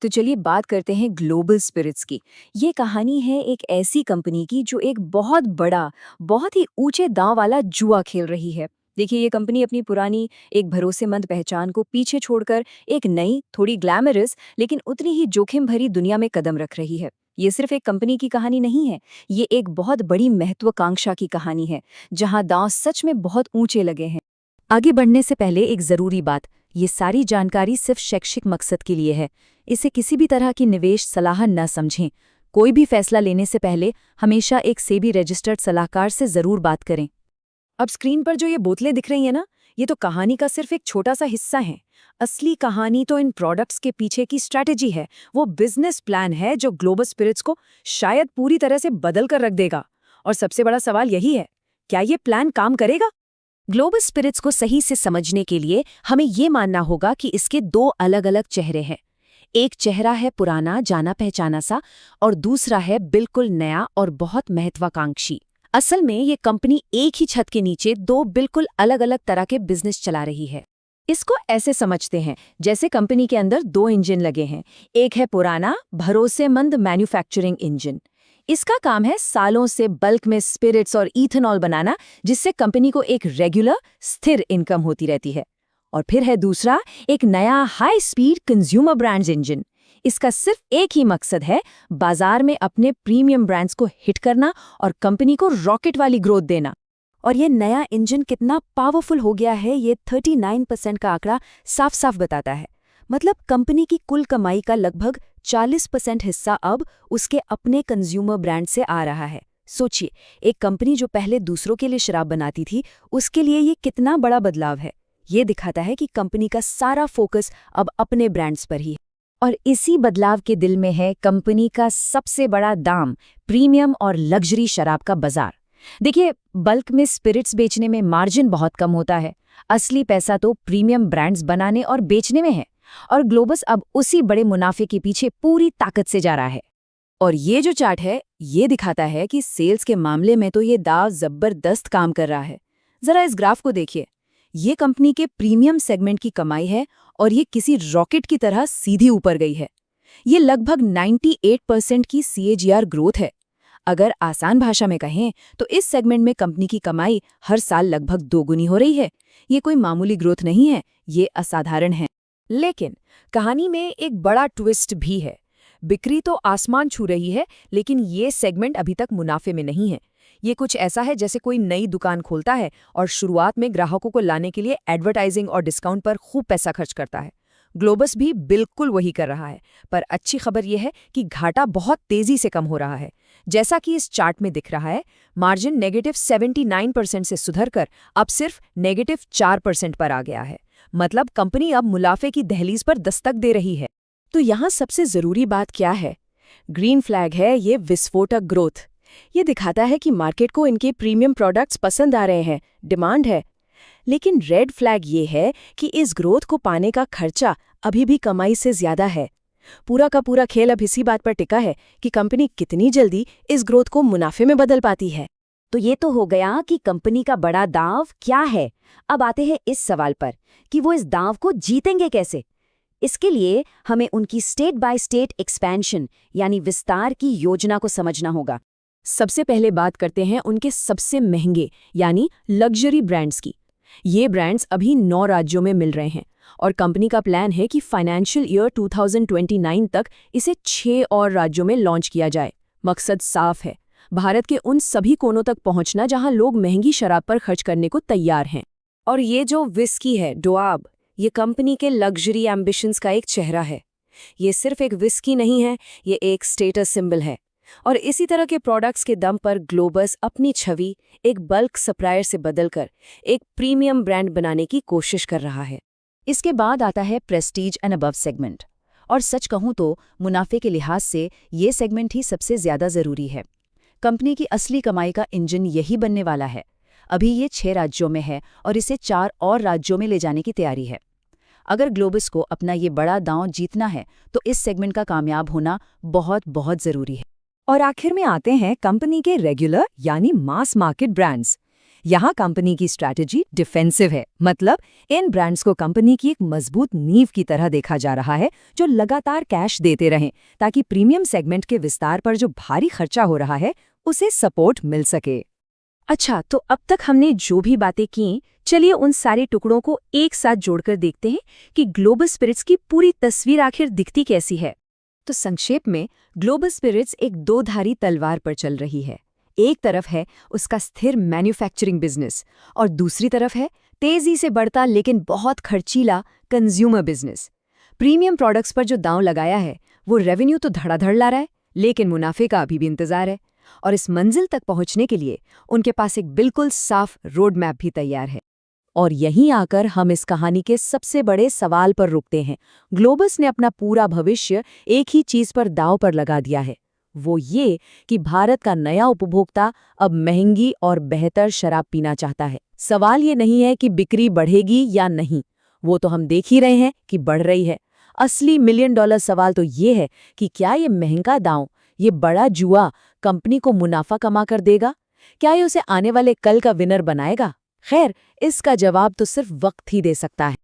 तो चलिए बात करते हैं ग्लोबल स्पिरिट्स की। ये कहानी है एक ऐसी कंपनी की जो एक बहुत बड़ा, बहुत ही ऊंचे दांव वाला जुआ खेल रही है। देखिए, ये कंपनी अपनी पुरानी एक भरोसेमंद पहचान को पीछे छोड़कर एक नई, थोड़ी ग्लैमरस लेकिन उतनी ही जोखिम भरी दुनिया में कदम रख रही है। ये सिर्फ एक कंपनी की कहानी नहीं है, ये एक बहुत बड़ी महत्वाकांक्षा की कहानी है, जहां दांव सच में बहुत ऊंचे लगे हैं। आगे बढ़ने से पहले एक जरूरी बात, ये सारी जानकारी सिर्फ शैक्षिक मकसद के लिए है। इसे किसी भी तरह की निवेश सलाह न समझें। कोई भी फैसला लेने से पहले हमेशा एक सेबी रजिस्टर्ड सलाहकार से जरूर बात करें। अब स्क्रीन पर जो ये बोतलें दिख रही हैं ना, ये तो कहानी का सिर्फ एक छोटा सा हिस्सा है। असली कहानी तो इन प्रोडक्ट्स के पीछे की स्ट्रैटेजी है, वो बिजनेस प्लान है जो ग्लोबल स्पिरिट्स को शायद पूरी तरह से बदल कर रख देगा। और सबसे बड़ा सवाल यही है, क्या ये प्लान काम करेगा? ग्लोबल स्पिरिट्स को सही से समझने के लिए हमें ये मानना होगा कि इसके दो अलग अलग चेहरे हैं। एक चेहरा है पुराना जाना पहचाना सा, और दूसरा है बिल्कुल नया और बहुत महत्वाकांक्षी। असल में ये कंपनी एक ही छत के नीचे दो बिल्कुल अलग अलग तरह के बिजनेस चला रही है। इसको ऐसे समझते हैं जैसे कंपनी के अंदर दो इंजन लगे हैं। एक है पुराना भरोसेमंद मैन्युफैक्चरिंग इंजन। इसका काम है सालों से बल्क में स्पिरिट्स और इथेनॉल बनाना, जिससे कंपनी को एक रेगुलर स्थिर इनकम होती रहती है। और फिर है दूसरा, एक नया high speed consumer brands engine. इसका सिर्फ एक ही मकसद है, बाजार में अपने प्रीमियम ब्रांड्स को हिट करना और कंपनी को रॉकेट वाली ग्रोथ देना। और ये नया इंजन कितना पावरफुल हो गया है, ये 39% का आंकड़ा साफ साफ बताता है। मतलब कंपनी की कुल कमाई का लगभग 40% हिस्सा अब उसके अपने कंज्यूमर ब्रांड से आ रहा है। सोचिए, एक कंपनी जो पहले दूसरों के लिए शराब बनाती थी, उसके लिए ये कितना बड़ा बदलाव है। ये दिखाता है कि कंपनी का सारा फोकस अब अपने ब्रांड्स पर ही है। और इसी बदलाव के दिल में है कंपनी का सबसे बड़ा दाम, प्रीमियम और लग्जरी शराब का बाजार। देखिए, बल्क में स्पिरिट्स बेचने में मार्जिन बहुत कम होता है। असली पैसा तो प्रीमियम ब्रांड्स बनाने और बेचने में है। और ग्लोबस अब उसी बड़े मुनाफे के पीछे पूरी ताकत से जा रहा है। और ये जो चार्ट है, ये दिखाता है कि सेल्स के मामले में तो ये दाव जबरदस्त काम कर रहा है। जरा इस ग्राफ को देखिए। ये कंपनी के प्रीमियम सेगमेंट की कमाई है और ये किसी रॉकेट की तरह सीधी ऊपर गई है। ये लगभग 98% की CAGR ग्रोथ है। अगर आसान भाषा में कहें तो इस सेगमेंट में कंपनी की कमाई हर साल लगभग दोगुनी हो रही है। ये कोई मामूली ग्रोथ नहीं है, ये असाधारण है। लेकिन कहानी में एक बड़ा ट्विस्ट भी है। बिक्री तो आसमान छू रही है, लेकिन ये सेगमेंट अभी तक मुनाफे में नहीं है। ये कुछ ऐसा है जैसे कोई नई दुकान खोलता है और शुरुआत में ग्राहकों को लाने के लिए एडवर्टाइजिंग और डिस्काउंट पर खूब पैसा खर्च करता है। ग्लोबस भी बिल्कुल वही कर रहा है। पर अच्छी खबर यह है कि घाटा बहुत तेजी से कम हो रहा है। जैसा कि इस चार्ट में दिख रहा है, मार्जिन -79% से सुधरकर अब सिर्फ -4% पर आ गया है। मतलब कंपनी अब मुनाफे की दहलीज पर दस्तक दे रही है। तो यहाँ सबसे जरूरी बात क्या है? ग्रीन फ्लैग है ये विस्फोटक ग्रोथ। ये दिखाता है कि मार्केट को इनके प्रीमियम प्रोडक्ट्स पसंद आ रहे हैं, डिमांड है। लेकिन रेड फ्लैग ये है कि इस ग्रोथ को पाने का खर्चा अभी भी कमाई से ज्यादा है। पूरा का पूरा खेल अब इसी बात पर टिका है कि कंपनी कितनी जल्दी इस ग्रोथ को मुनाफे में बदल पाती है। तो ये तो हो गया कि कंपनी का बड़ा दांव क्या है। अब आते हैं इस सवाल पर कि वो इस दांव को जीतेंगे कैसे। इसके लिए हमें उनकी स्टेट बाय स्टेट एक्सपेंशन यानी विस्तार की योजना को समझना होगा। सबसे पहले बात करते हैं उनके सबसे महंगे यानी लग्जरी ब्रांड्स की। ये ब्रांड्स अभी 9 राज्यों में मिल रहे हैं और कंपनी का प्लान है कि फाइनेंशियल ईयर 2029 तक इसे 6 और राज्यों में लॉन्च किया जाए। मकसद साफ है, भारत के उन सभी कोनों तक पहुंचना जहां लोग महंगी शराब पर खर्च करने को तैयार हैं। और ये जो विस्की है, डोआब, ये कंपनी के लग्जरी एम्बिशंस का एक चेहरा है। ये सिर्फ एक विस्की नहीं है, ये एक स्टेटस सिंबल है। और इसी तरह के प्रोडक्ट्स के दम पर ग्लोबस अपनी छवि एक बल्क सप्लायर से बदलकर एक प्रीमियम ब्रांड बनाने की कोशिश कर रहा है। इसके बाद आता है प्रेस्टीज एंड अबव सेगमेंट। और सच कहूं तो मुनाफे के लिहाज से ये सेगमेंट ही सबसे ज्यादा जरूरी है। कंपनी की असली कमाई का इंजन यही बनने वाला है। अभी ये 6 राज्यों में है और इसे 4 और राज्यों में ले जाने की तैयारी है। अगर ग्लोबस को अपना ये बड़ा दांव जीतना है तो इस सेगमेंट का कामयाब होना बहुत बहुत जरूरी है। और आखिर में आते हैं कंपनी के रेगुलर यानी मास मार्केट ब्रांड्स। यहाँ कंपनी की स्ट्रैटेजी डिफेंसिव है, मतलब इन ब्रांड्स को कंपनी की एक मजबूत नींव की तरह देखा जा रहा है जो लगातार कैश देते रहें ताकि प्रीमियम सेगमेंट के विस्तार पर जो भारी खर्चा हो रहा है उसे सपोर्ट मिल सके। अच्छा, तो अब तक हमने जो भी बातें की, चलिए उन सारे टुकड़ों को एक साथ जोड़कर देखते हैं कि ग्लोबल स्पिरिट्स की पूरी तस्वीर आखिर दिखती कैसी है। तो संक्षेप में ग्लोबल स्पिरिट्स एक दो-धारी तलवार पर चल रही है। एक तरफ है उसका स्थिर मैन्युफैक्चरिंग बिजनेस और दूसरी तरफ है तेजी से बढ़ता लेकिन बहुत खर्चीला कंज्यूमर बिजनेस। प्रीमियम प्रोडक्ट्स पर जो दांव लगाया है वो रेवेन्यू तो धड़ाधड़ ला रहा है, लेकिन मुनाफे का अभी भी इंतजार है। और इस मंजिल तक पहुंचने के लिए उनके पास एक बिल्कुल साफ रोड मैप भी तैयार है। और यहीं आकर हम इस कहानी के सबसे बड़े सवाल पर रुकते हैं। ग्लोबस ने अपना पूरा भविष्य एक ही चीज पर दांव पर लगा दिया है, वो ये कि भारत का नया उपभोक्ता अब महंगी और बेहतर शराब पीना चाहता है। सवाल ये नहीं है कि बिक्री बढ़ेगी या नहीं, वो तो हम देख ही रहे हैं कि बढ़ रही है। असली मिलियन डॉलर सवाल तो ये है कि क्या ये महंगा दांव, ये बड़ा जुआ कंपनी को मुनाफा कमा कर देगा? क्या ये उसे आने वाले कल का विनर बनाएगा? खैर, इसका जवाब तो सिर्फ वक्त ही दे सकता है।